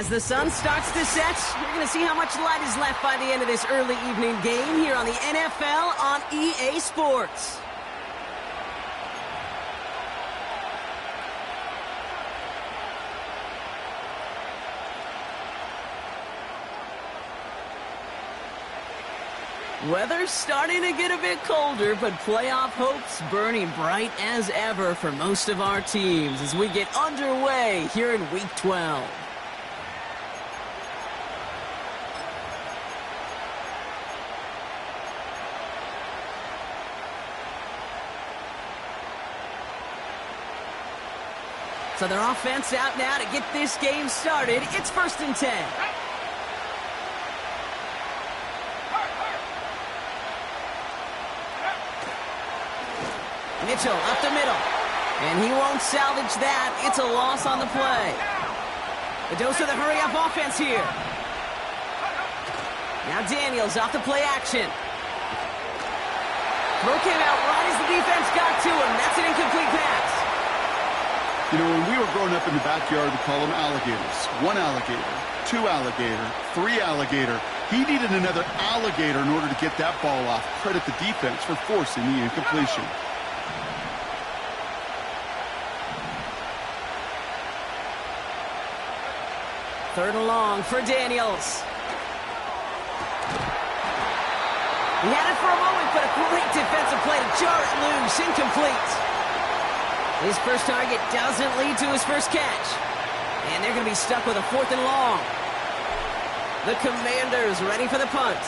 As the sun starts to set, we're going to see how much light is left by the end of this early evening game here on the NFL on EA Sports. Weather's starting to get a bit colder, but playoff hopes burning bright as ever for most of our teams as we get underway here in Week 12. So their offense out now to get this game started. It's 1st and 10. Mitchell up the middle. And he won't salvage that. It's a loss on the play. A dose of the hurry-up offense here. Now Daniels off the play action. Throw came out right as the defense got to him. That's an incomplete pass. You know, when we were growing up in the backyard, we call them alligators. 1 alligator, 2 alligator, 3 alligator. He needed another alligator in order to get that ball off. Credit the defense for forcing the incompletion. 3rd and long for Daniels. He had it for a moment, but a great defensive play to jar it loose. Incomplete. His first target doesn't lead to his first catch. And they're going to be stuck with a 4th and long. The Commanders ready for the punt.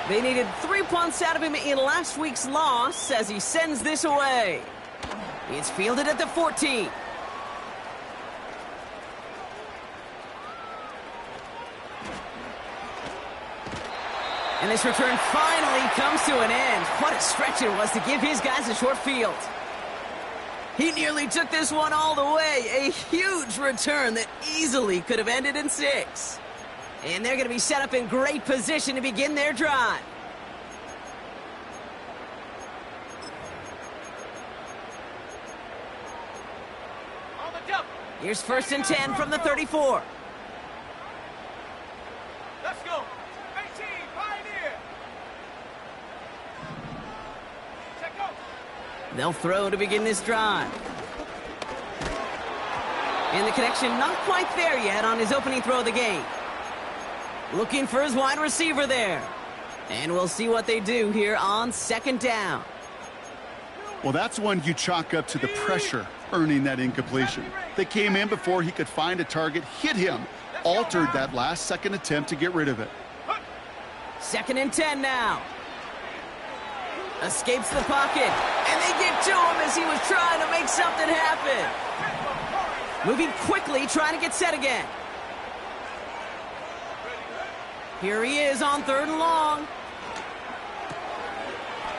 They needed 3 punts out of him in last week's loss as he sends this away. It's fielded at the 14. And this return finally comes to an end. What a stretch it was to give his guys a short field. He nearly took this one all the way. A huge return that easily could have ended in 6. And they're going to be set up in great position to begin their drive. Here's 1st and 10 from the 34. Let's go. 18, Pioneer. Check go. They'll throw to begin this drive. And the connection not quite there yet on his opening throw of the game. Looking for his wide receiver there. And we'll see what they do here on 2nd down. Well, that's one you chalk up to the pressure earning that incompletion. They came in before he could find a target, hit him, altered that last-second attempt to get rid of it. 2nd and 10 now. Escapes the pocket, and they get to him as he was trying to make something happen. Moving quickly, trying to get set again. Here he is on 3rd and long.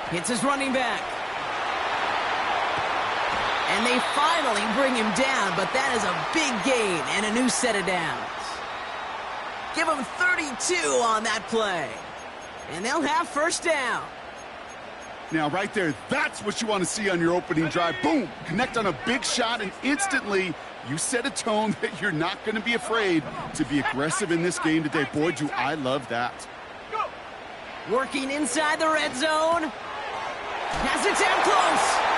Hits his running back. And they finally bring him down, but that is a big gain and a new set of downs. Give him 32 on that play. And they'll have 1st down. Now, right there, that's what you want to see on your opening drive. Boom! Connect on a big shot, and instantly you set a tone that you're not going to be afraid to be aggressive in this game today. Boy, do I love that. Working inside the red zone. Has it down close.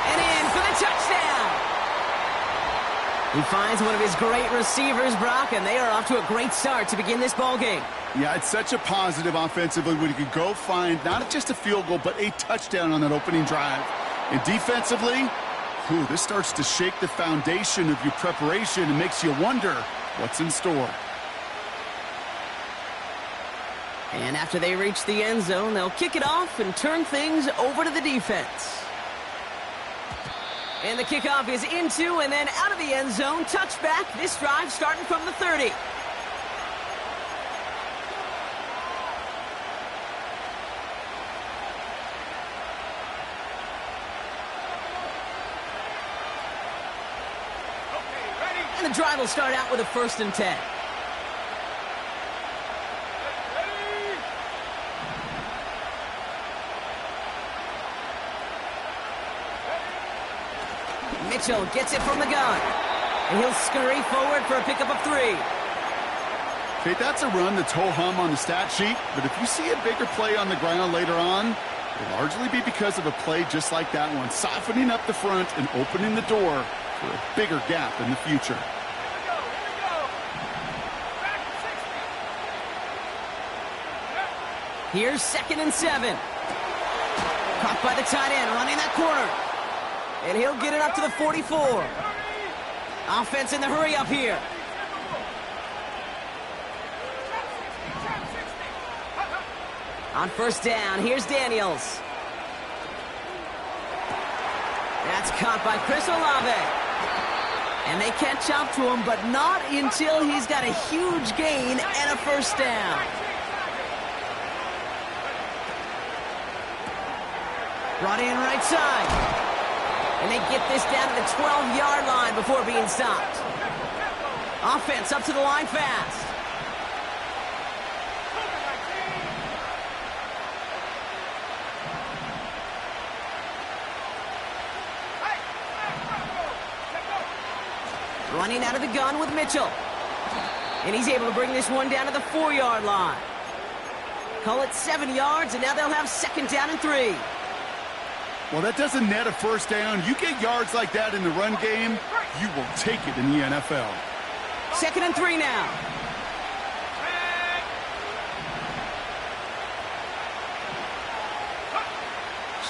And in for the touchdown. He finds one of his great receivers, Brock, and they are off to a great start to begin this ball game. Yeah, it's such a positive offensively when you can go find not just a field goal, but a touchdown on that opening drive. And defensively, this starts to shake the foundation of your preparation and makes you wonder what's in store. And after they reach the end zone, they'll kick it off and turn things over to the defense. And the kickoff is into and then out of the end zone. Touchback. This drive starting from the 30. And the drive will start out with a 1st and 10. Mitchell gets it from the gun. And he'll scurry forward for a pickup of 3. Okay, that's a run that's ho-hum on the stat sheet, but if you see a bigger play on the ground later on, it'll largely be because of a play just like that one, softening up the front and opening the door for a bigger gap in the future. Here we go. Back to 60. Here's 2nd and 7. Caught by the tight end, running that corner. And he'll get it up to the 44. Offense in the hurry up here. On 1st down, here's Daniels. That's caught by Chris Olave. And they catch up to him, but not until he's got a huge gain and a 1st down. Brought in right side. And they get this down to the 12-yard line before being stopped. Offense up to the line fast. Running out of the gun with Mitchell. And he's able to bring this one down to the 4-yard line. Call it 7 yards, and now they'll have 2nd down and 3. Well, that doesn't net a 1st down. You get yards like that in the run game, you will take it in the NFL. 2nd and 3 now.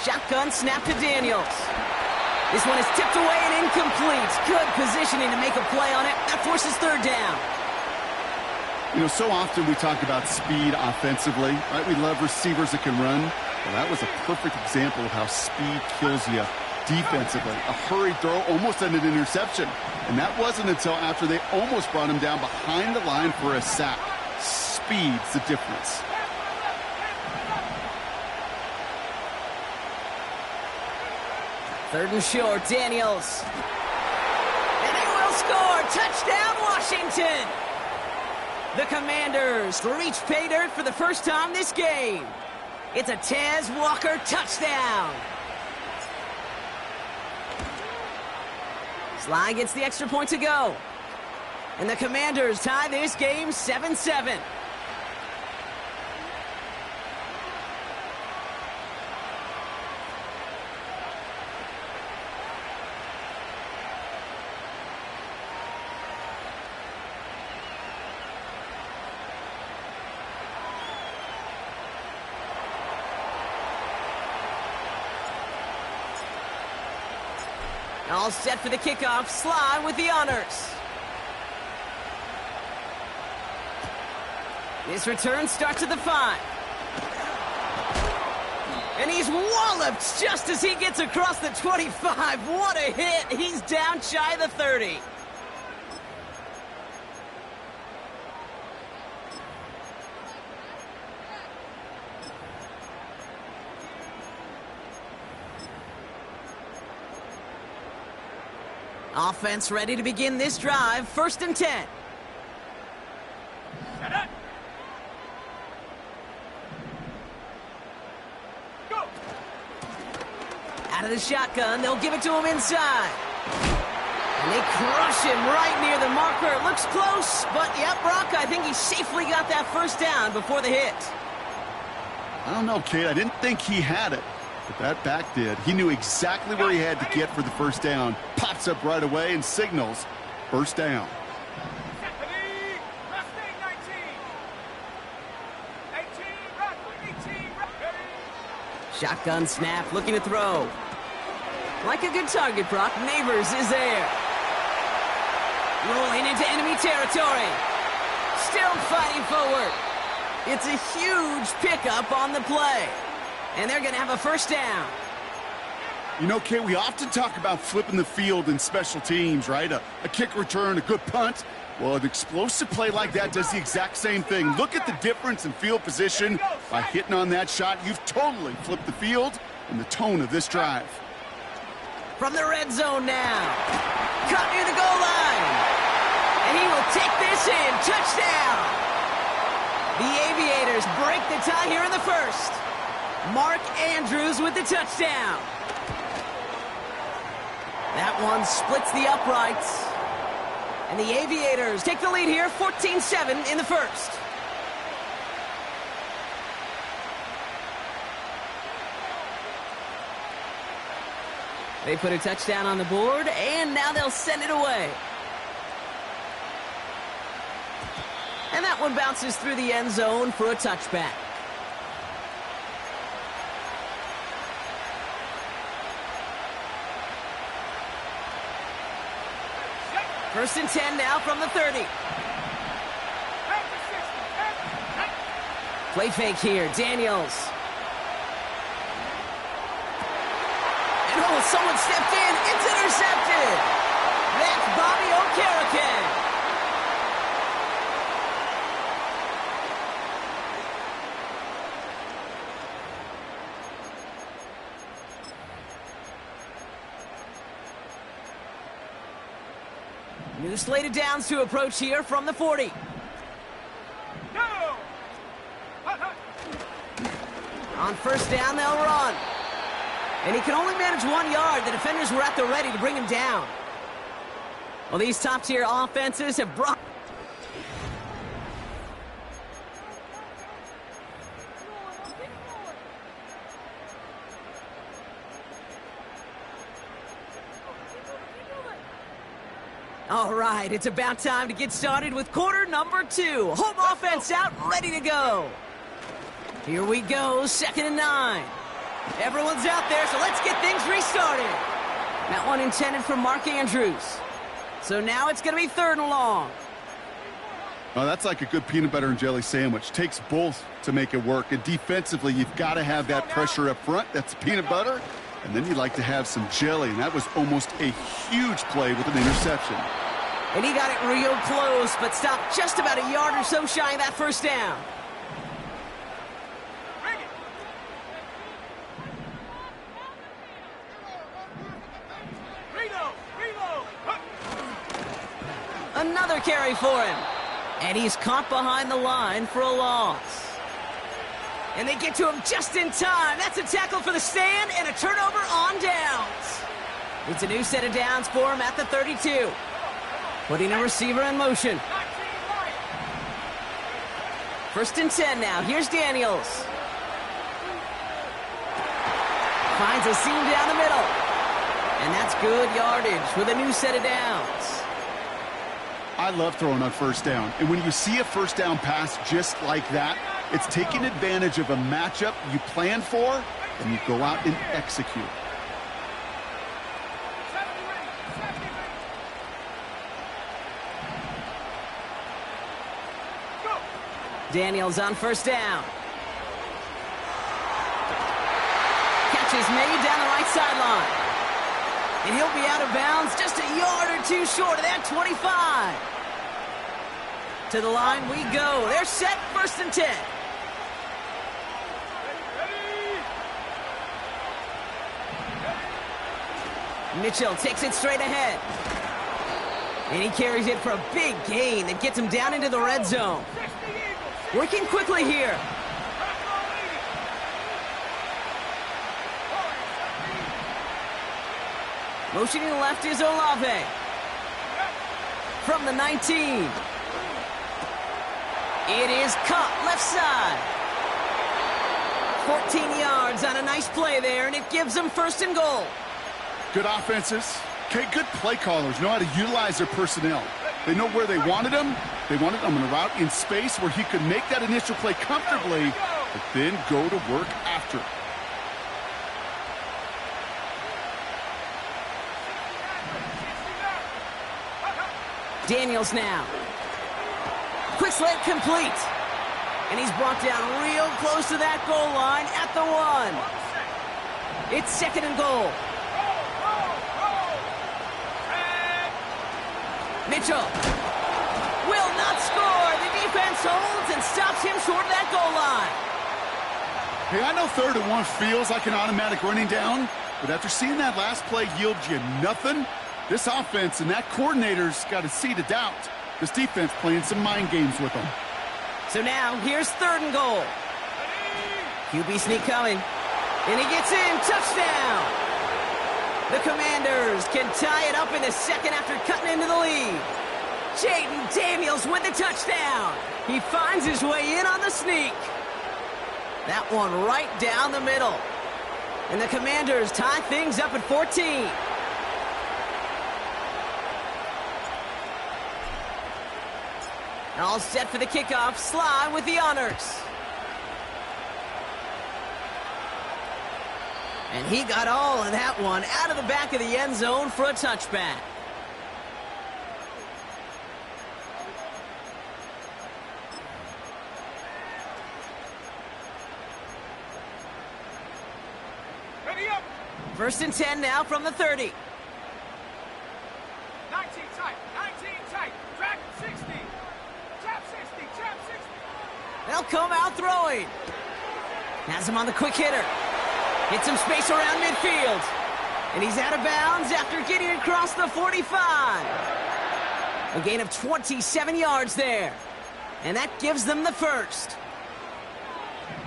Shotgun snap to Daniels. This one is tipped away and incomplete. Good positioning to make a play on it. That forces 3rd down. You know, so often we talk about speed offensively, right? We love receivers that can run. Well, that was a perfect example of how speed kills you defensively. A hurried throw, almost an interception. And that wasn't until after they almost brought him down behind the line for a sack. Speed's the difference. Third and short, Daniels. And they will score. Touchdown, Washington. The Commanders reach pay dirt for the first time this game. It's a Tez Walker touchdown. Slh gets the extra point to go. And the Commanders tie this game 7-7. All set for the kickoff. Slh with the honors. This return starts at the 5. And he's walloped just as he gets across the 25. What a hit. He's down shy of the 30. Offense ready to begin this drive. 1st and 10. Go. Out of the shotgun, they'll give it to him inside. And they crush him right near the marker. It looks close, but yep, Brock, I think he safely got that 1st down before the hit. I don't know, Kate. I didn't think he had it, but that back did. He knew exactly where he had to get for the 1st down. Pops up right away and signals 1st down. Shotgun snap, looking to throw. Like a good target, Brock. Neighbors is there. Rolling into enemy territory. Still fighting forward. It's a huge pickup on the play. And they're going to have a 1st down. You know, Kate, we often talk about flipping the field in special teams, right? A kick return, a good punt. Well, an explosive play like that does the exact same thing. Look at the difference in field position. By hitting on that shot, you've totally flipped the field and the tone of this drive. From the red zone now. Caught near the goal line. And he will take this in. Touchdown. The Aviators break the tie here in the 1st. Mark Andrews with the touchdown. That one splits the uprights. And the Aviators take the lead here, 14-7 in the first. They put a touchdown on the board, and now they'll send it away. And that one bounces through the end zone for a touchback. First and 10 now from the 30. Play fake here, Daniels. And oh, someone stepped in. It's intercepted. That's Bobby Okereke. New slated downs to approach here from the 40. No! On first down, they'll run. And he can only manage 1 yard. The defenders were at the ready to bring him down. Well, these top-tier offenses have brought... All right, it's about time to get started with quarter number 2. Home offense out, ready to go. Here we go, 2nd and 9. Everyone's out there, so let's get things restarted. That one intended for Mark Andrews. So now it's going to be 3rd and long. Oh, that's like a good peanut butter and jelly sandwich. Takes both to make it work. And defensively, you've got to have that pressure up front. That's peanut butter. And then you'd like to have some jelly. And that was almost a huge play with an interception. And he got it real close, but stopped just about a yard or so shy of that first down. Another carry for him. And he's caught behind the line for a loss. And they get to him just in time. That's a tackle for the stand and a turnover on downs. It's a new set of downs for him at the 32. Putting a receiver in motion. 1st and 10 now. Here's Daniels. Finds a seam down the middle. And that's good yardage with a new set of downs. I love throwing on first down. And when you see a first down pass just like that, it's taking advantage of a matchup you plan for, and you go out and execute. Daniels on first down. Catch is made down the right sideline. And he'll be out of bounds just a yard or two short of that 25. To the line we go. They're set, 1st and 10. Mitchell takes it straight ahead. And he carries it for a big gain that gets him down into the red zone. Working quickly here. Motioning left is Olave. From the 19. It is caught left side. 14 yards on a nice play there, and it gives them 1st and goal. Good offenses. Okay, good play callers know how to utilize their personnel. They know where they wanted him. They wanted him on a route in space where he could make that initial play comfortably, but then go to work after. Daniels now. Quick slant complete. And he's brought down real close to that goal line at the 1. It's 2nd and goal. Mitchell will not score. The defense holds and stops him short of that goal line. Hey, I know 3rd and 1 feels like an automatic running down, but after seeing that last play yield you nothing, this offense and that coordinator's got a seed of doubt. This defense playing some mind games with them. So now, here's 3rd and goal. QB sneak coming. And he gets in. Touchdown! The Commanders can tie it up in the 2nd after cutting into the lead. Jaden Daniels with the touchdown. He finds his way in on the sneak. That one right down the middle. And the Commanders tie things up at 14. All set for the kickoff. Slh with the honors. And he got all of that one out of the back of the end zone for a touchback. Ready up. 1st and 10 now from the 30. 19 tight. 19 tight. Drag 60. Trap 60. Trap 60. They'll come out throwing. Has him on the quick hitter. Hits some space around midfield. And he's out of bounds after getting across the 45. A gain of 27 yards there. And that gives them the first.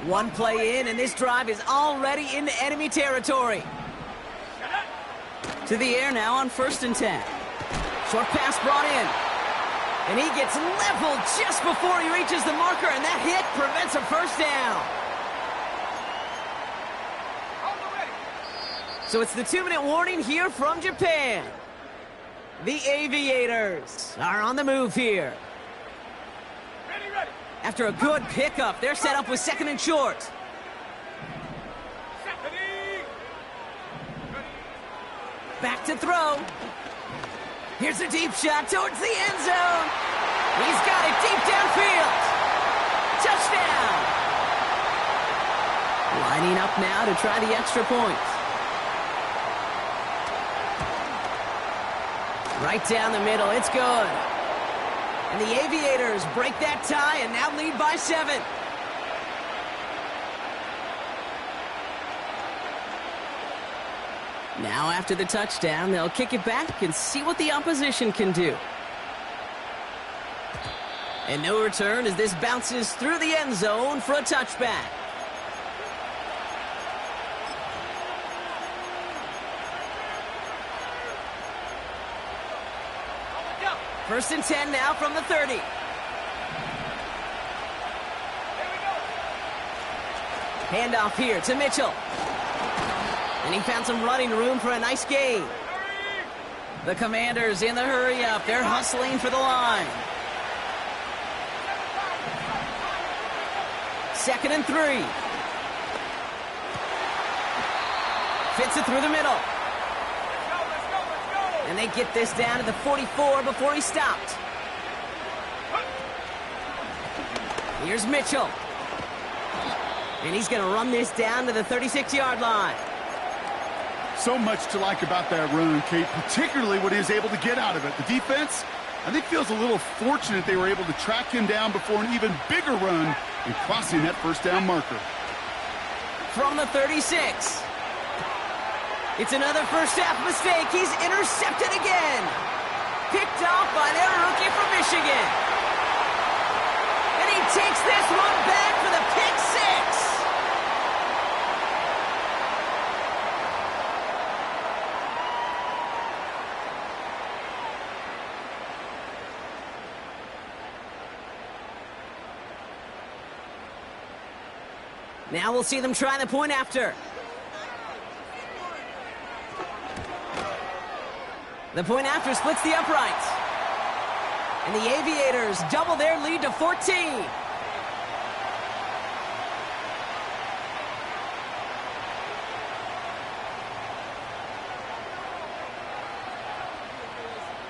One play in, and this drive is already into enemy territory. To the air now on 1st and 10. Short pass brought in. And he gets leveled just before he reaches the marker, and that hit prevents a first down. So it's the 2-minute warning here from Japan. The Aviators are on the move here. Ready, ready. After a good pickup, they're set up with 2nd and short. Set. Ready. Ready. Back to throw. Here's a deep shot towards the end zone. He's got it deep downfield. Touchdown. Lining up now to try the extra point. Right down the middle, it's good. And the Aviators break that tie and now lead by 7. Now after the touchdown, they'll kick it back and see what the opposition can do. And no return as this bounces through the end zone for a touchback. Go. 1st and 10 now from the 30. Here we go. Handoff here to Mitchell. And he found some running room for a nice gain. Hurry. The Commanders in the hurry up. They're hustling for the line. 2nd and 3. Fits it through the middle. Let's go, let's go, let's go. And they get this down to the 44 before he stopped. Here's Mitchell. And he's going to run this down to the 36-yard line. So much to like about that run, Kate, particularly what he was able to get out of it. The defense, I think, feels a little fortunate they were able to track him down before an even bigger run and crossing that first down marker. From the 36. It's another first half mistake. He's intercepted again. Picked off by their rookie from Michigan. And he takes this one back for the pick 6. Now we'll see them try the point after. The point after splits the uprights. And the Aviators double their lead to 14.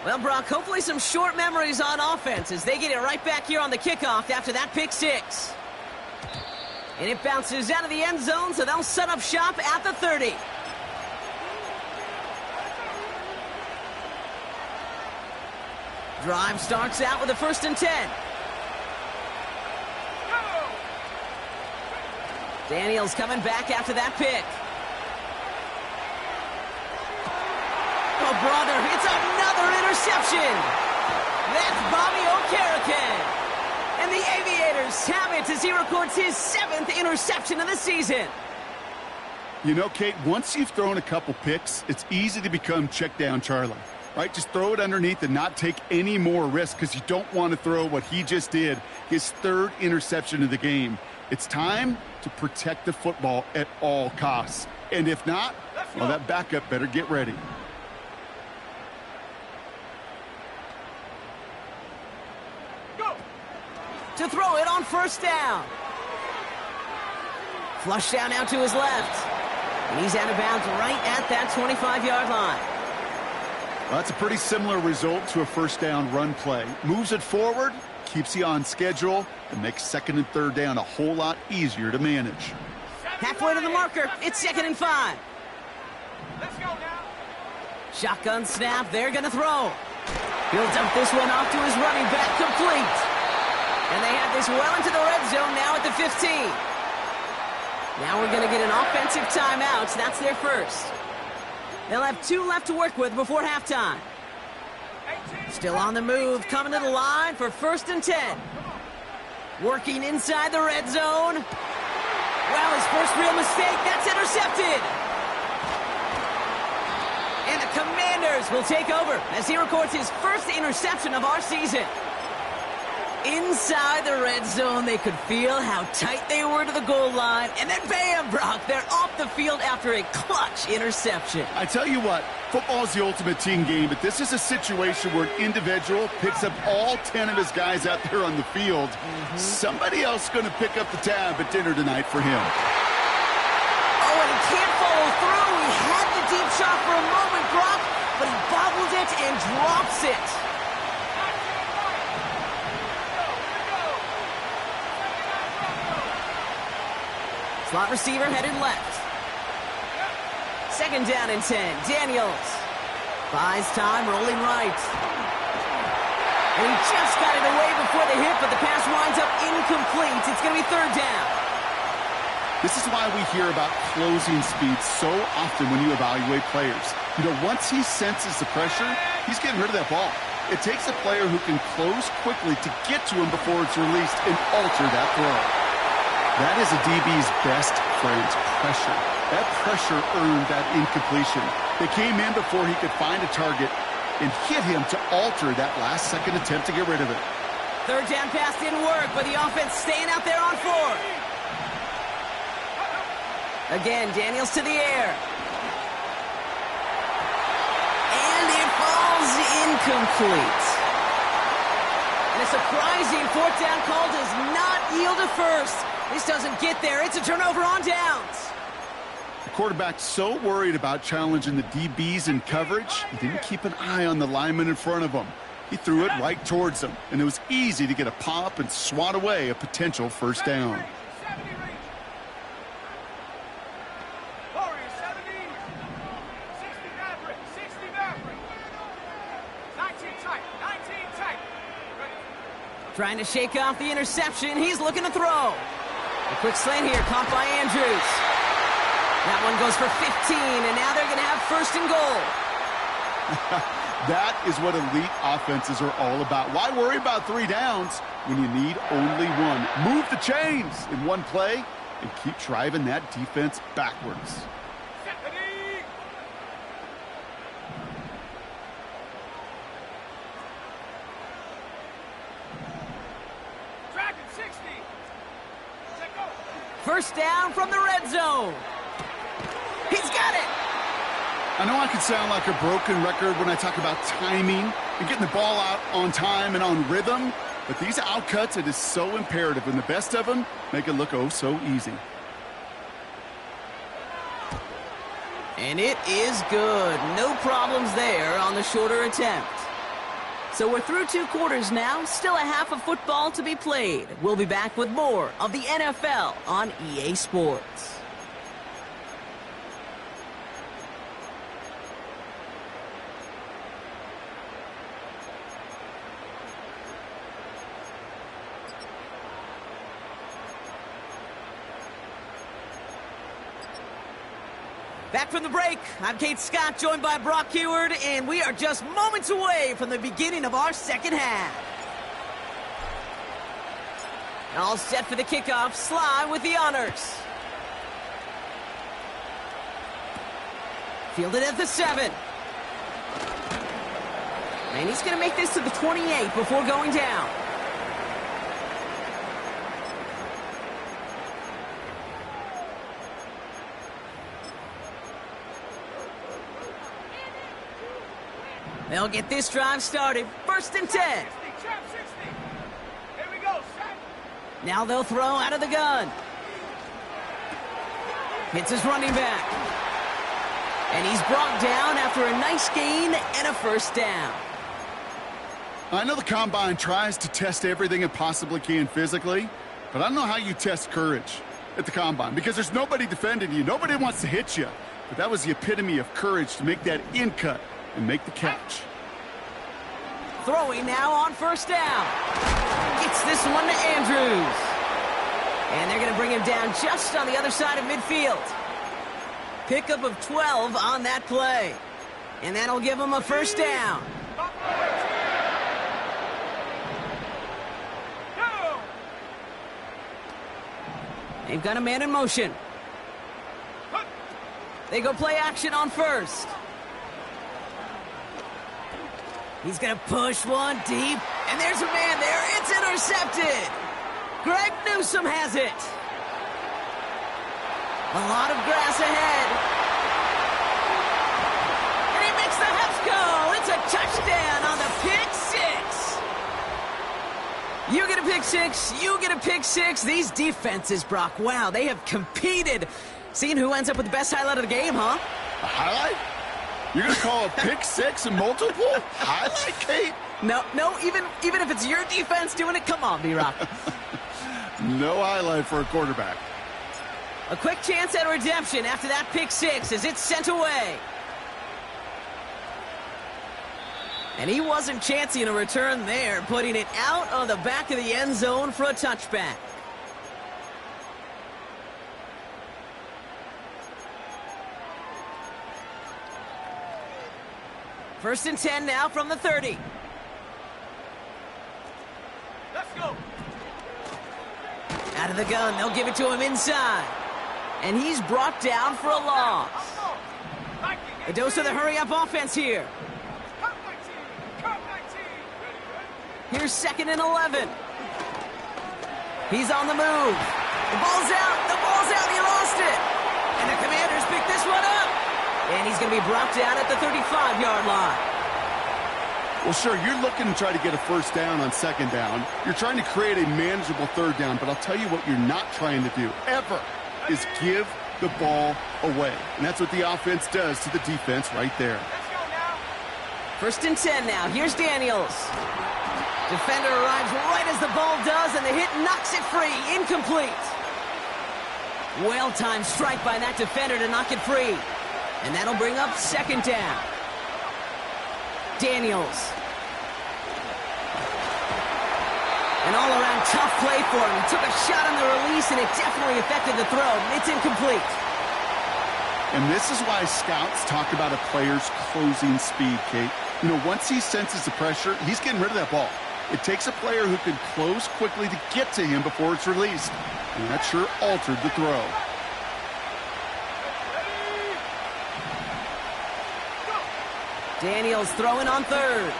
Well, Brock, hopefully some short memories on offense as they get it right back here on the kickoff after that pick 6. And it bounces out of the end zone, so they'll set up shop at the 30. Drive starts out with a 1st and 10. Go. Daniels coming back after that pick. Oh, brother, it's another interception. That's Bobby Okereke. And the Aviators have it as he records his 7th interception of the season. You know, Kate, once you've thrown a couple picks, it's easy to become check down Charlie. right? Just throw it underneath and not take any more risk because you don't want to throw what he just did, his third interception of the game. It's time to protect the football at all costs. And if not, well, that backup better get ready. Go. To throw it on first down. Flush down now to his left. And he's out of bounds right at that 25-yard line. Well, that's a pretty similar result to a first down run play. Moves it forward, keeps you on schedule, and makes second and third down a whole lot easier to manage. Halfway to the marker, it's 2nd and 5. Let's go now. Shotgun snap, they're going to throw. He'll dump this one off to his running back, complete. And they have this well into the red zone now at the 15. Now we're going to get an offensive timeout. That's their first. They'll have 2 left to work with before halftime. Still on the move, coming to the line for 1st and 10. Working inside the red zone. Well, his first real mistake, that's intercepted. And the Commanders will take over as he records his first interception of our season. Inside the red zone, they could feel how tight they were to the goal line. And then bam, Brock, they're off the field after a clutch interception. I tell you what, football is the ultimate team game, but this is a situation where an individual picks up all 10 of his guys out there on the field. Somebody else is going to pick up the tab at dinner tonight for him. Oh, and he can't follow through. He had the deep shot for a moment, Brock, but he bobbled it and drops it. Slot receiver headed left. 2nd down and 10. Daniels buys time, rolling right. And he just got it away before the hit, but the pass winds up incomplete. It's going to be 3rd down. This is why we hear about closing speed so often when you evaluate players. You know, once he senses the pressure, he's getting rid of that ball. It takes a player who can close quickly to get to him before it's released and alter that throw. That is a DB's best friend, pressure. That pressure earned that incompletion. They came in before he could find a target and hit him to alter that last-second attempt to get rid of it. 3rd down pass didn't work, but the offense staying out there on 4th. Again, Daniels to the air. And it falls incomplete. And a surprising 4th down call does not yield a first. This doesn't get there. It's a turnover on downs. The quarterback's so worried about challenging the DBs in coverage, he didn't keep an eye on the lineman in front of him. He threw it right towards him, and it was easy to get a pop and swat away a potential first down. 70 reach. Warriors 70. 60 Maverick. 60 Maverick. 19 tight. 19 tight. Ready. Trying to shake off the interception. He's looking to throw. A quick slant here, caught by Andrews. That one goes for 15, and now they're going to have 1st and goal. That is what elite offenses are all about. Why worry about 3 downs when you need only 1? Move the chains in one play and keep driving that defense backwards. Stephanie. Dragon 60. Let go. 1st down from the red zone. He's got it. I know I can sound like a broken record when I talk about timing and getting the ball out on time and on rhythm, but these outcuts, it is so imperative, and the best of them make it look oh so easy. And it is good. No problems there on the shorter attempt. So we're through 2 quarters now. Still a half of football to be played. We'll be back with more of the NFL on EA Sports. Back from the break, I'm Kate Scott, joined by Brock Heward, and we are just moments away from the beginning of our second half. All set for the kickoff, Slh with the honors. Fielded at the 7. And he's going to make this to the 28 before going down. They'll get this drive started. 1st and 10. Trap 60. Here we go, set. Now they'll throw out of the gun. Hits his running back. And he's brought down after a nice gain and a 1st down. I know the Combine tries to test everything it possibly can physically, but I don't know how you test courage at the Combine because there's nobody defending you. Nobody wants to hit you. But that was the epitome of courage to make that in cut and make the catch. Throwing now on 1st down. Gets this one to Andrews. And they're going to bring him down just on the other side of midfield. Pickup of 12 on that play. And that'll give him a 1st down. They've got a man in motion. They go play action on 1st. He's going to push one deep, and there's a man there. It's intercepted. Greg Newsome has it. A lot of grass ahead. And he makes the Huffs go. It's a touchdown on the pick 6. You get a pick 6. You get a pick 6. These defenses, Brock, wow, they have competed. Seeing who ends up with the best highlight of the game, huh? A highlight? You're going to call a pick 6 and multiple? Highlight, Kate? No, even if it's your defense doing it, come on, B-Rock. No highlight for a quarterback. A quick chance at redemption after that pick 6 as it's sent away. And he wasn't chancing a return there, putting it out on the back of the end zone for a touchback. First and 10 now from the 30. Let's go. Out of the gun, they'll give it to him inside. And he's brought down for a loss. A dose of the hurry-up offense here. Cut 19. Cut 19. Here's 2nd and 11. He's on the move. The ball's out. The ball's out. He lost it. And the Commanders pick this one up. And he's going to be brought down at the 35-yard line. Well, sure, you're looking to try to get a 1st down on 2nd down. You're trying to create a manageable 3rd down, but I'll tell you what you're not trying to do, ever, is give the ball away. And that's what the offense does to the defense right there. Let's go now. 1st and 10 now. Here's Daniels. Defender arrives right as the ball does, and the hit knocks it free. Incomplete. Well-timed strike by that defender to knock it free. And that'll bring up 2nd down. Daniels. An all-around tough play for him. He took a shot on the release, and it definitely affected the throw. It's incomplete. And this is why scouts talk about a player's closing speed, Kate. You know, once he senses the pressure, he's getting rid of that ball. It takes a player who can close quickly to get to him before it's released. And that sure altered the throw. Daniels throwing on 3rd.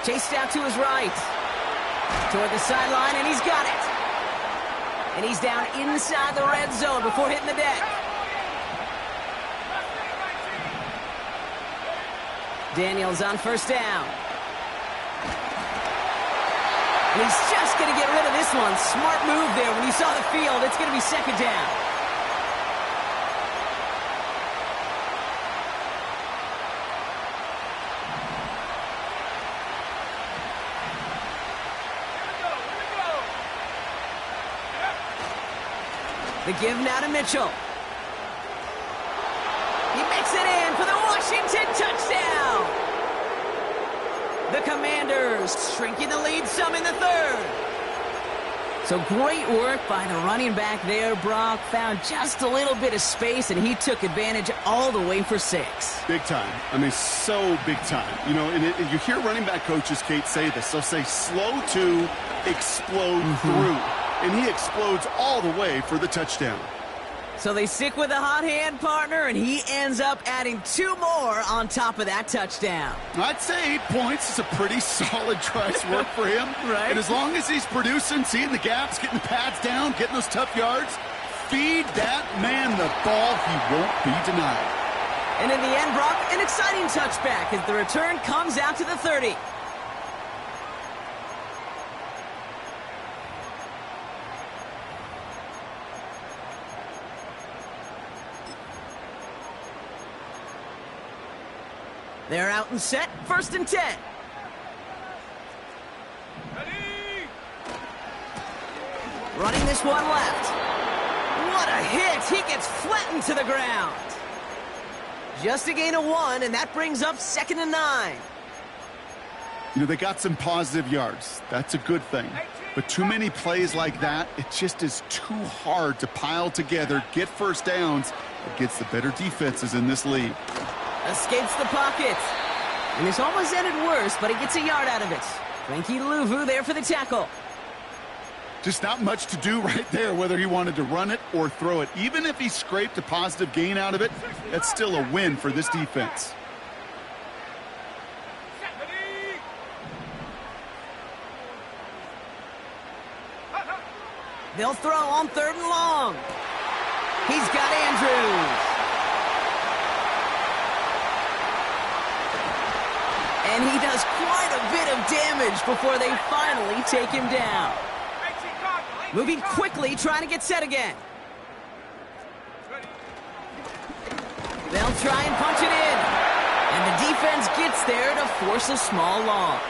Chased out to his right. Toward the sideline, and he's got it. And he's down inside the red zone before hitting the deck. Daniels on 1st down. And he's just going to get rid of this one. Smart move there. When you saw the field, it's going to be 2nd down. The give now to Mitchell. He makes it in for the Washington touchdown. The Commanders shrinking the lead some in the 3rd. So great work by the running back there, Brock. Found just a little bit of space, and he took advantage all the way for 6. Big time. I mean, so big time. You know, and you hear running back coaches, Kate, say this. They'll say slow to explode through. And he explodes all the way for the touchdown. So they stick with the hot hand partner, and he ends up adding 2 more on top of that touchdown. I'd say 8 points is a pretty solid drive's work for him. Right. And as long as he's producing, seeing the gaps, getting the pads down, getting those tough yards, feed that man the ball. He won't be denied. And in the end, Brock, an exciting touchback as the return comes out to the 30. They're out and set, 1st and 10. Ready? Running this one left. What a hit! He gets flattened to the ground. Just a gain of 1, and that brings up 2nd and 9. You know, they got some positive yards. That's a good thing. But too many plays like that, it just is too hard to pile together, get first downs against the better defenses in this league. Escapes the pocket. And this almost ended worse, but he gets a yard out of it. Frankie Louvu there for the tackle. Just not much to do right there, whether he wanted to run it or throw it. Even if he scraped a positive gain out of it, that's still a win for this defense. Ready? They'll throw on 3rd and long. He's got Andrews. And he does quite a bit of damage before they finally take him down. Moving quickly, trying to get set again. They'll try and punch it in. And the defense gets there to force a small loss.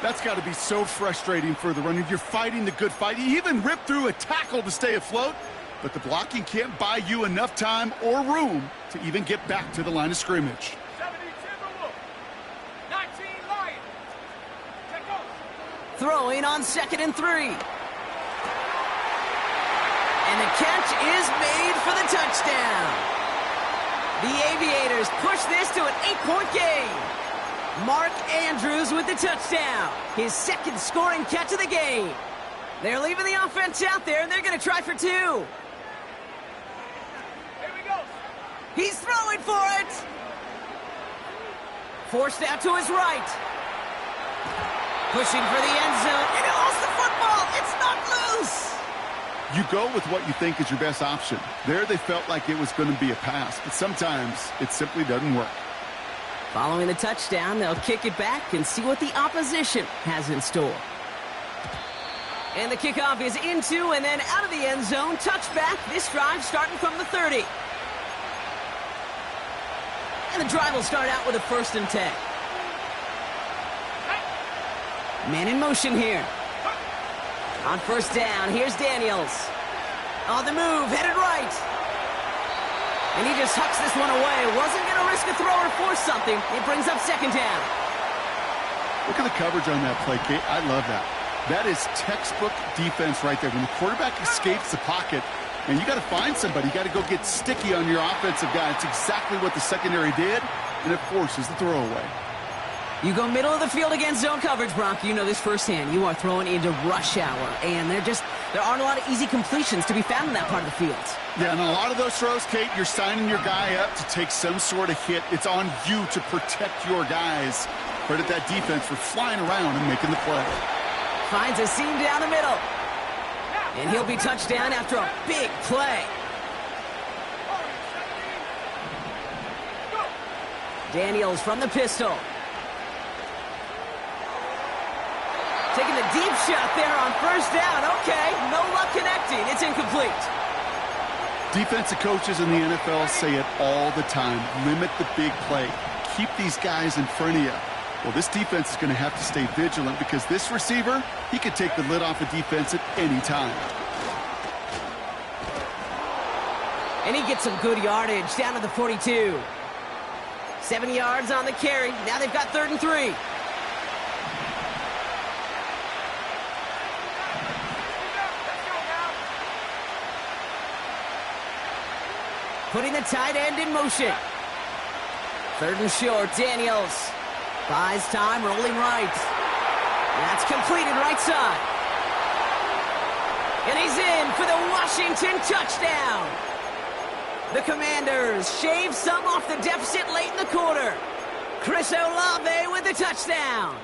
That's got to be so frustrating for the runner. You're fighting the good fight. You even rip through a tackle to stay afloat, but the blocking can't buy you enough time or room to even get back to the line of scrimmage. 70 Timberwolves. 19 Lions. Check off. Throwing on 2nd and 3. And the catch is made for the touchdown. The Aviators push this to an 8-point game. Mark Andrews with the touchdown. His 2nd scoring catch of the game. They're leaving the offense out there, and they're going to try for 2. Here we go. He's throwing for it. Forced out to his right. Pushing for the end zone, and he lost the football. It's knocked loose. You go with what you think is your best option. There they felt like it was going to be a pass, but sometimes it simply doesn't work. Following the touchdown, they'll kick it back and see what the opposition has in store. And the kickoff is into and then out of the end zone. Touchback, this drive starting from the 30. And the drive will start out with a 1st and 10. Man in motion here. On 1st down, here's Daniels. On the move, headed right. And he just hucks this one away. Wasn't going to risk a throw or force something. It brings up 2nd down. Look at the coverage on that play, Kate. I love that. That is textbook defense right there. When the quarterback escapes the pocket, and you got to find somebody. You got to go get sticky on your offensive guy. It's exactly what the secondary did, and it forces the throwaway. You go middle of the field against zone coverage, Brock. You know this firsthand. You are throwing into rush hour, and there aren't a lot of easy completions to be found in that part of the field. Yeah, and a lot of those throws, Kate, you're signing your guy up to take some sort of hit. It's on you to protect your guys. Credit that defense for flying around and making the play. Finds a seam down the middle. And he'll be touched down after a big play. Daniels from the pistol. Taking the deep shot there on 1st down. Okay, no luck connecting. It's incomplete. Defensive coaches in the NFL say it all the time. Limit the big play. Keep these guys in front of you. Well, this defense is going to have to stay vigilant because this receiver, he could take the lid off a defense at any time. And he gets some good yardage down to the 42. 70 yards on the carry. Now they've got 3rd and 3. Putting the tight end in motion. 3rd and short, Daniels. Buys time, rolling right. That's completed right side. And he's in for the Washington touchdown. The Commanders shave some off the deficit late in the quarter. Chris Olave with the touchdown.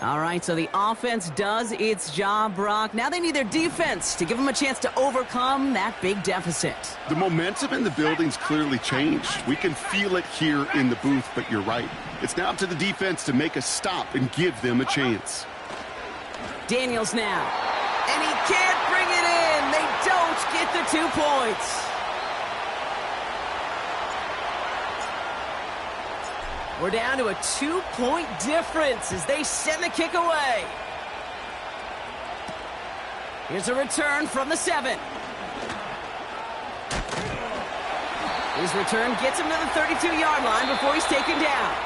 All right, so the offense does its job, Brock. Now they need their defense to give them a chance to overcome that big deficit. The momentum in the building's clearly changed. We can feel it here in the booth, but you're right. It's now up to the defense to make a stop and give them a chance. Daniels now. And he can't bring it in. They don't get the 2 points. We're down to a 2-point difference as they send the kick away. Here's a return from the 7. His return gets him to the 32-yard line before he's taken down.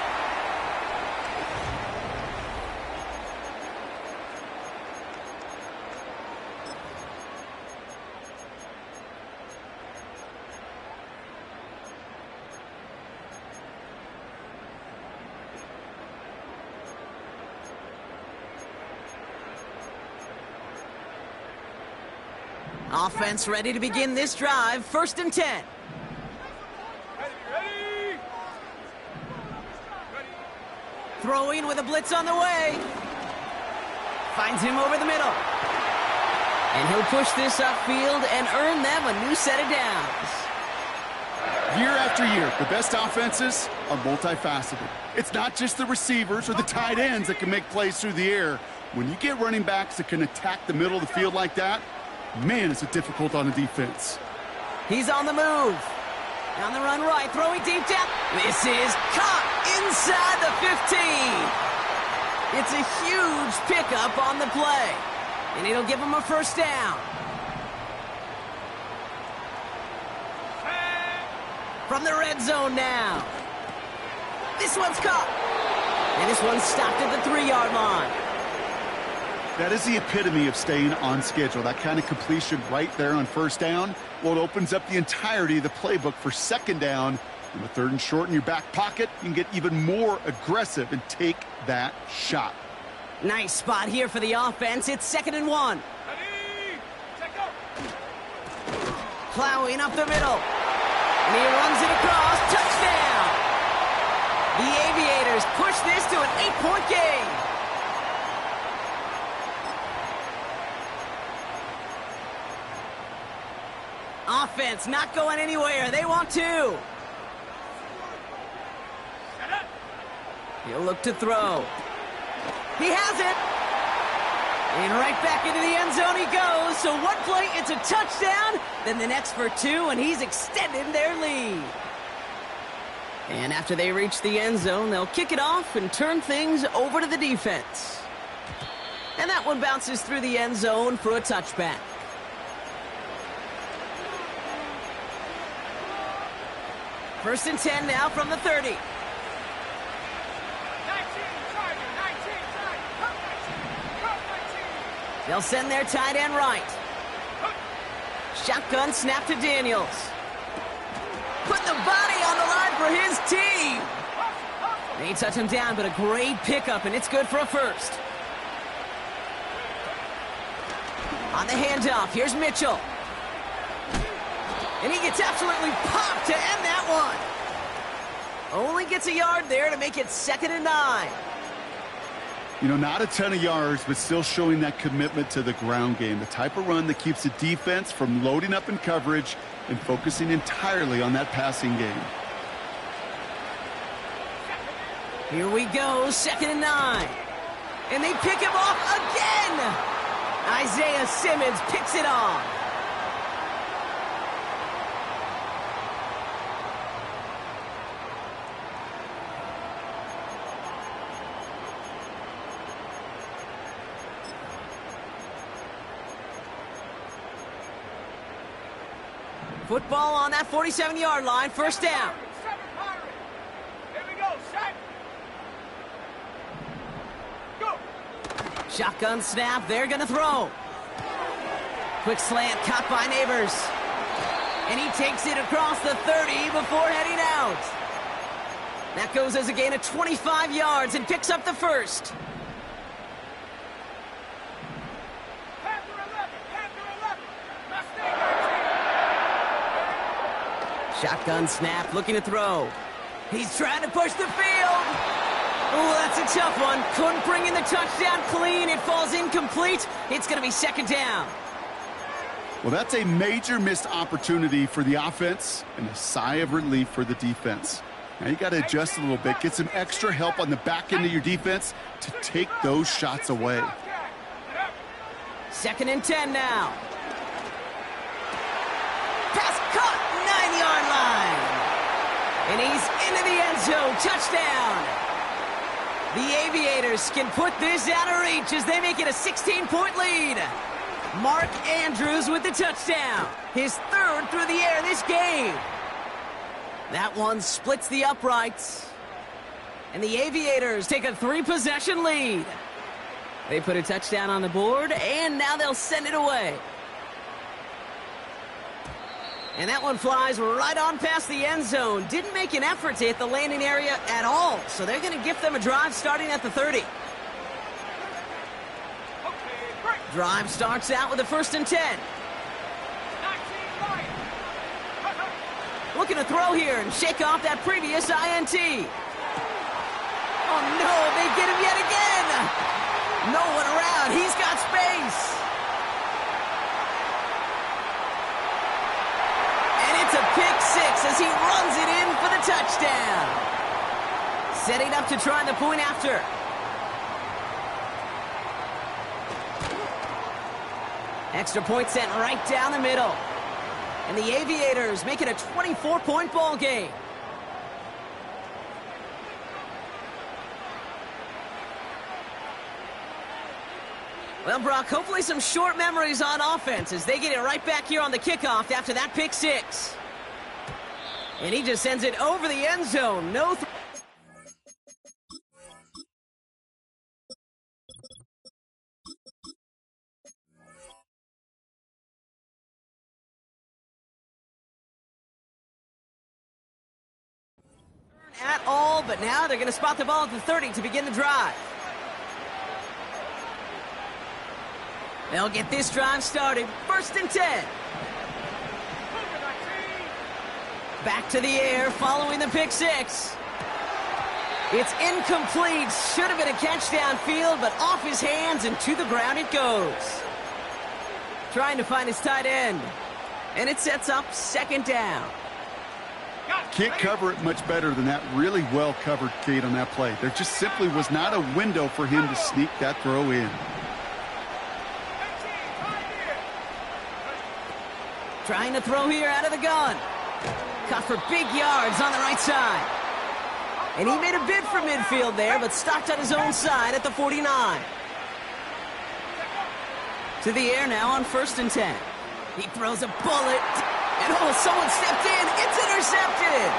Offense ready to begin this drive. 1st and 10. Ready. Throwing with a blitz on the way. Finds him over the middle. And he'll push this upfield and earn them a new set of downs. Year after year, the best offenses are multifaceted. It's not just the receivers or the tight ends that can make plays through the air. When you get running backs that can attack the middle of the field like that, man, is it difficult on the defense. He's on the move. On the run right, throwing deep down. This is caught inside the 15. It's a huge pickup on the play. And it'll give him a 1st down. From the red zone now. This one's caught. And this one's stopped at the 3-yard line. That is the epitome of staying on schedule. That kind of completion right there on 1st down. Well, it opens up the entirety of the playbook for 2nd down. And with 3rd and short in your back pocket, you can get even more aggressive and take that shot. Nice spot here for the offense. It's 2nd and 1. Ready. Check out. Plowing up the middle. And he runs it across. Touchdown! The Aviators push this to an 8-point game. Offense not going anywhere. They want to. He'll look to throw. He has it. And right back into the end zone he goes. So one play, it's a touchdown. Then the next for 2, and he's extended their lead. And after they reach the end zone, they'll kick it off and turn things over to the defense. And that one bounces through the end zone for a touchback. First and 10 now from the 30. 19 target, 19 target, cut 19. They'll send their tight end right. Shotgun snap to Daniels. Put the body on the line for his team. They touch him down, but a great pickup, and it's good for a 1st. On the handoff, here's Mitchell. And he gets absolutely popped to end that one. Only gets a yard there to make it 2nd and 9. You know, not a ton of yards, but still showing that commitment to the ground game. The type of run that keeps the defense from loading up in coverage and focusing entirely on that passing game. Here we go, 2nd and 9. And they pick him off again. Isaiah Simmons picks it off. Football on that 47-yard line, 1st down. Here we go, set. Go. Shotgun snap, they're gonna throw. Quick slant, caught by Neighbors. And he takes it across the 30 before heading out. That goes as a gain of 25 yards and picks up the 1st. Panther 11, Panther Shotgun snap, looking to throw. He's trying to push the field. Oh, that's a tough one. Couldn't bring in the touchdown clean. It falls incomplete. It's going to be second down. Well, that's a major missed opportunity for the offense and a sigh of relief for the defense. Now you got to adjust a little bit, get some extra help on the back end of your defense to take those shots away. Second and 10 now. Pass caught, 9-yard line. And he's into the end zone, touchdown. The Aviators can put this out of reach as they make it a 16-point lead. Mark Andrews with the touchdown. His third through the air this game. That one splits the uprights. And the Aviators take a 3-possession lead. They put a touchdown on the board, and now they'll send it away. And that one flies right on past the end zone. Didn't make an effort to hit the landing area at all, so they're going to gift them a drive starting at the 30. Drive starts out with a 1st and 10. Looking to throw here and shake off that previous INT. Oh no, they get him yet again. No one around, he's got space. And it's a pick six as he runs it in for the touchdown. Setting up to try the point after. Extra point sent right down the middle. And the Aviators make it a 24-point ball game. Well, Brock, hopefully some short memories on offense as they get it right back here on the kickoff after that pick six. And he just sends it over the end zone. No. At all, but now they're going to spot the ball at the 30 to begin the drive. They'll get this drive started. 1st and 10. Back to the air following the pick six. It's incomplete. Should have been a catch downfield, but off his hands and to the ground it goes. Trying to find his tight end. And it sets up 2nd down. Can't cover it much better than that. Really well covered, Kate, on that play. There just simply was not a window for him to sneak that throw in. Trying to throw here out of the gun. Caught for big yards on the right side. And he made a bid for midfield there, but stopped on his own side at the 49. To the air now on 1st and 10. He throws a bullet. And oh, someone stepped in. It's intercepted.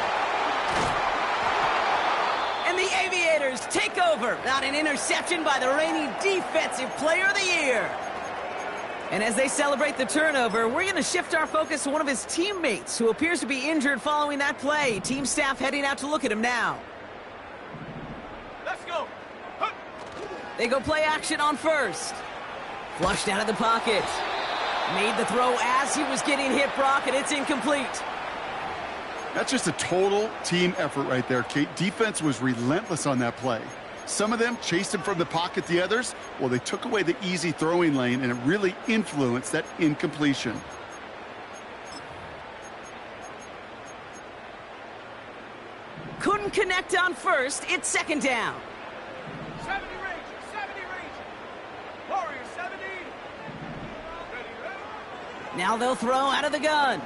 And the Aviators take over. Not an interception by the reigning Defensive Player of the Year. And as they celebrate the turnover, we're going to shift our focus to one of his teammates who appears to be injured following that play. Team staff heading out to look at him now. Let's go. They go play action on 1st. Flushed out of the pocket. Made the throw as he was getting hit, Brock, and it's incomplete. That's just a total team effort right there, Kate. Defense was relentless on that play. Some of them chased him from the pocket. The others, well, they took away the easy throwing lane, and it really influenced that incompletion. Couldn't connect on 1st. It's 2nd down. 70 Rangers, 70 Rangers. Warriors, 70. Now they'll throw out of the gun.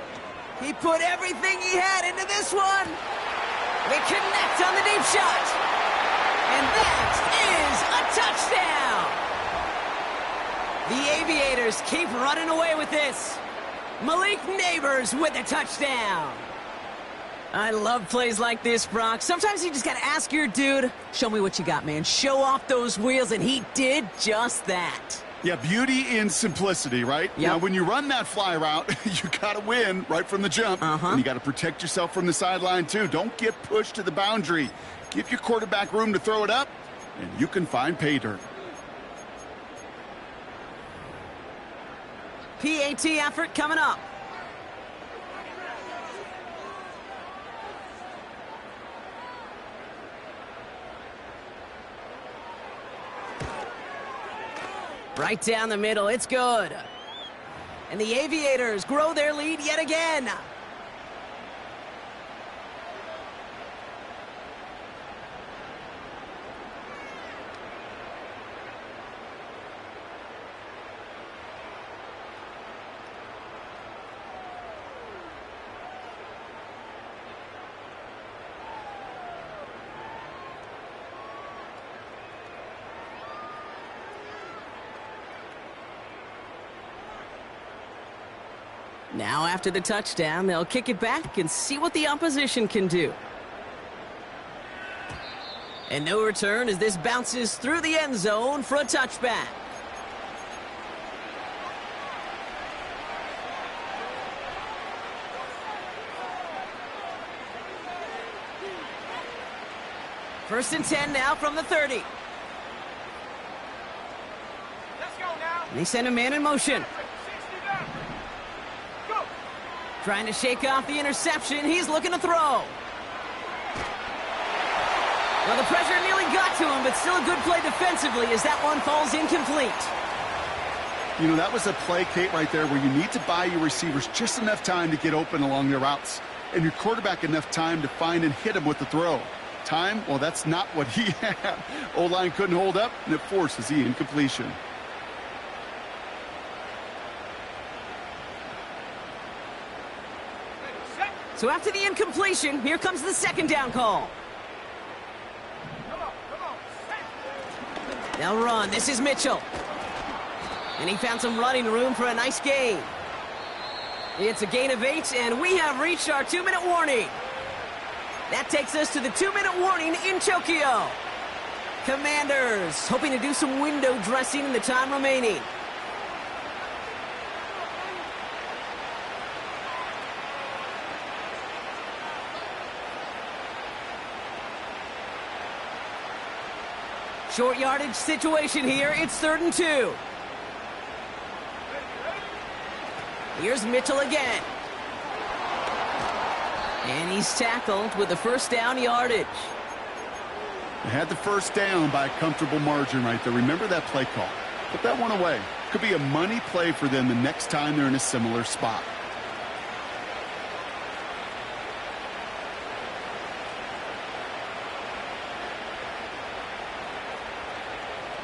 He put everything he had into this one. They connect on the deep shot. And that is a touchdown. The Aviators keep running away with this. Malik Neighbors with a touchdown. I love plays like this, Brock. Sometimes you just got to ask your dude, show me what you got, man. Show off those wheels, and he did just that. Yeah, beauty in simplicity, right? Yep. Now, when you run that fly route, you got to win right from the jump. And you got to protect yourself from the sideline, too. Don't get pushed to the boundary. Give your quarterback room to throw it up, and you can find pay dirt. PAT effort coming up. Right down the middle, it's good. And the Aviators grow their lead yet again. Now after the touchdown, they'll kick it back and see what the opposition can do. And no return as this bounces through the end zone for a touchback. First and 10 now from the 30. Let's go now. They send a man in motion. 60 down. Go. Trying to shake off the interception. He's looking to throw. Well, the pressure nearly got to him, but still a good play defensively as that one falls incomplete. You know, that was a play, Kate, right there where you need to buy your receivers just enough time to get open along their routes, and your quarterback enough time to find and hit him with the throw. Time, well, that's not what he had. O-line couldn't hold up, and it forces the incompletion. So after the incompletion, here comes the second down call. Come on. Set. They'll run. This is Mitchell. And he found some running room for a nice gain. It's a gain of 8, and we have reached our 2-minute warning. That takes us to the 2-minute warning in Tokyo. Commanders hoping to do some window dressing in the time remaining. Short yardage situation here. It's 3rd and 2. Here's Mitchell again. And he's tackled with the first down yardage. They had the first down by a comfortable margin right there. Remember that play call. Put that one away. Could be a money play for them the next time they're in a similar spot.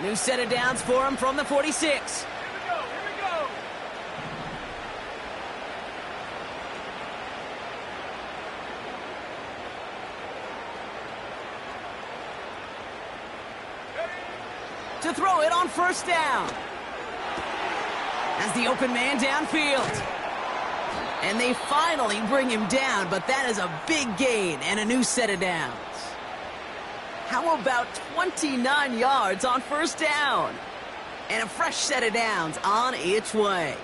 New set of downs for him from the 46. Here we go. To throw it on first down. As the open man downfield. And they finally bring him down, but that is a big gain and a new set of downs. How about 29 yards on first down? And a fresh set of downs on its way.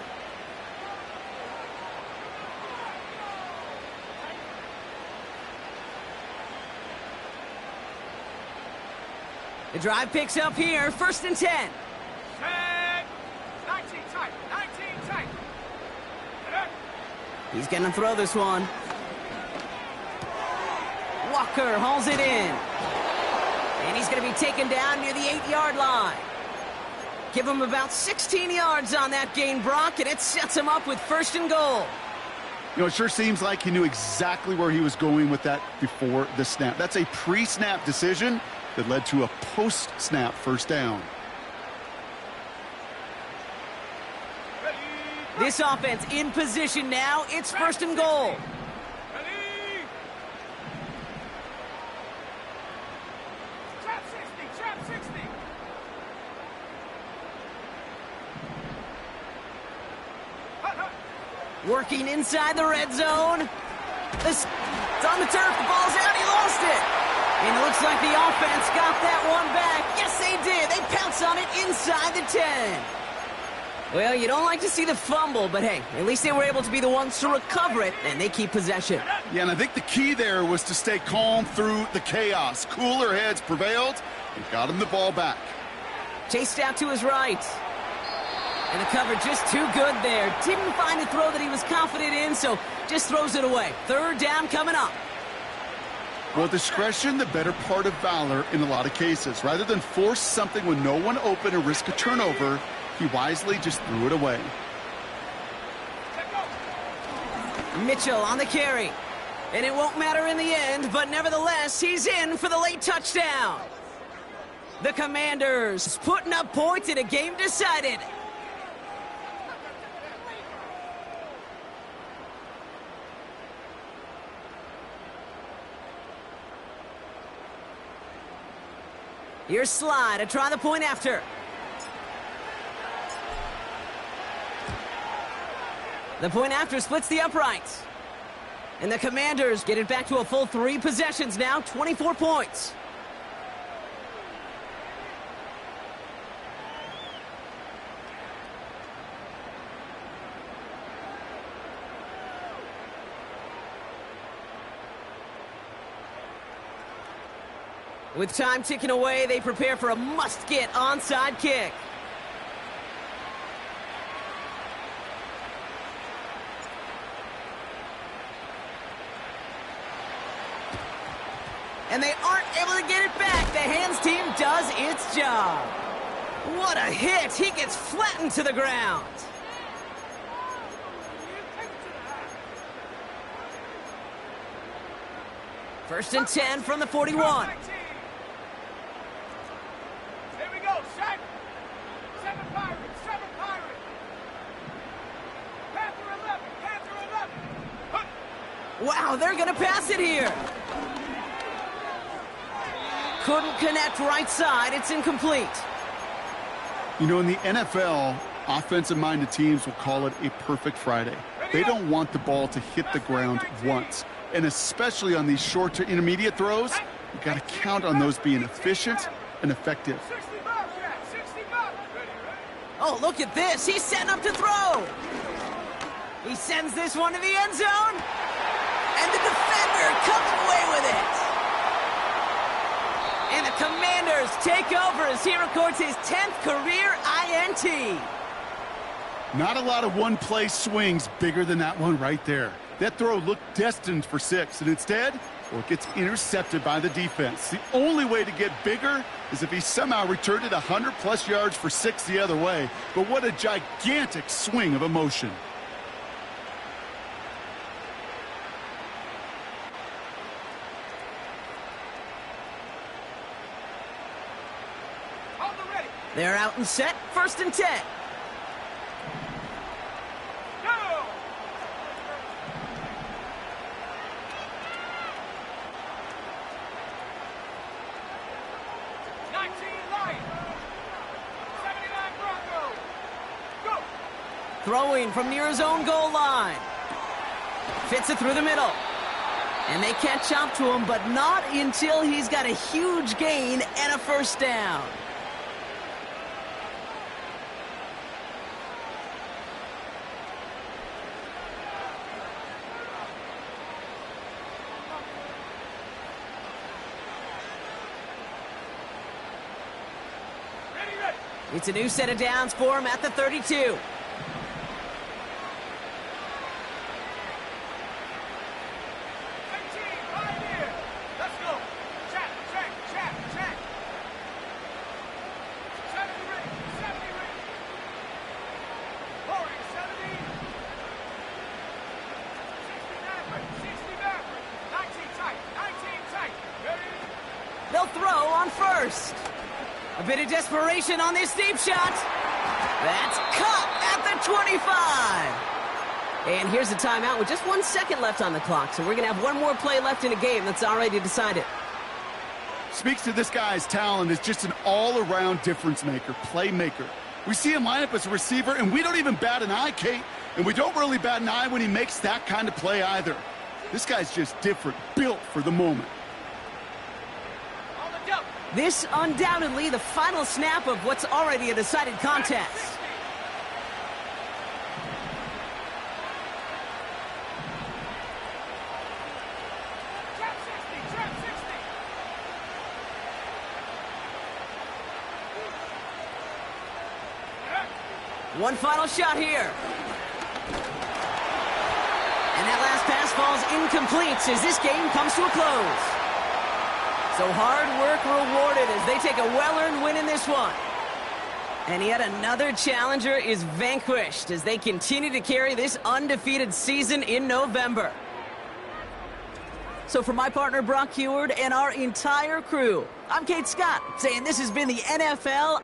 The drive picks up here, 1st and 10. Set. 19 tight. 19 tight. He's going to throw this one. Walker hauls it in. And he's going to be taken down near the 8-yard line. Give him about 16 yards on that gain, Brock, and it sets him up with 1st and goal. You know, it sure seems like he knew exactly where he was going with that before the snap. That's a pre-snap decision that led to a post-snap first down. This offense in position now. It's 1st and goal. Ready. Trap 60. Trap 60. Working inside the red zone. It's on the turf. The ball's out. He lost it. And it looks like the offense got that one back. Yes, they did. They pounced on it inside the 10. Well, you don't like to see the fumble, but hey, at least they were able to be the ones to recover it, and they keep possession. Yeah, and I think the key there was to stay calm through the chaos. Cooler heads prevailed and got him the ball back. Chased out to his right. And the cover just too good there. Didn't find a throw that he was confident in, so just throws it away. 3rd down coming up. Well, discretion, the better part of valor in a lot of cases. Rather than force something when no one open or risk a turnover, He wisely just threw it away. Mitchell on the carry. And it won't matter in the end, but nevertheless, he's in for the late touchdown. The Commanders putting up points in a game decided. Here's Slide to try the point after. The point after splits the uprights. And the Commanders get it back to a full 3 possessions now, 24 points. With time ticking away, they prepare for a must-get onside kick. And they aren't able to get it back. The hands team does its job. What a hit. He gets flattened to the ground. First and 10 from the 41. Here we go, Shaq. 7 Pirates, 7 Pirates. Panther 11, Panther 11. Wow, they're going to pass it here. Couldn't connect right side. It's incomplete. You know, in the NFL, offensive-minded teams will call it a perfect Friday. They don't want the ball to hit the ground once. And especially on these short to intermediate throws, you got to count on those being efficient and effective. 60 bucks, Jack, 60 bucks. Ready? Oh, look at this. He's setting up to throw. He sends this one to the end zone. And the defender comes away with it. And the Commanders take over as he records his 10th career INT. Not a lot of one-play swings bigger than that one right there. That throw looked destined for 6, and instead, well, it gets intercepted by the defense. The only way to get bigger is if he somehow returned it 100-plus yards for 6 the other way. But what a gigantic swing of emotion. Hold the ready. They're out and set. First and 10. Go! Throwing from near his own goal line. Fits it through the middle. And they catch up to him, but not until he's got a huge gain and a first down. It's a new set of downs for him at the 32. They'll throw on first. A bit of desperation on this deep shot. That's caught at the 25. And here's a timeout with just 1 second left on the clock. So we're going to have one more play left in a game that's already decided. Speaks to this guy's talent as just an all-around difference maker, playmaker. We see him line up as a receiver, and we don't even bat an eye, Kate. And we don't really bat an eye when he makes that kind of play either. This guy's just different, built for the moment. This undoubtedly the final snap of what's already a decided contest. One final shot here. And that last pass falls incomplete as this game comes to a close. So hard work rewarded as they take a well-earned win in this one. And yet another challenger is vanquished as they continue to carry this undefeated season in November. So for my partner, Brock Heward, and our entire crew, I'm Kate Scott, saying this has been the NFL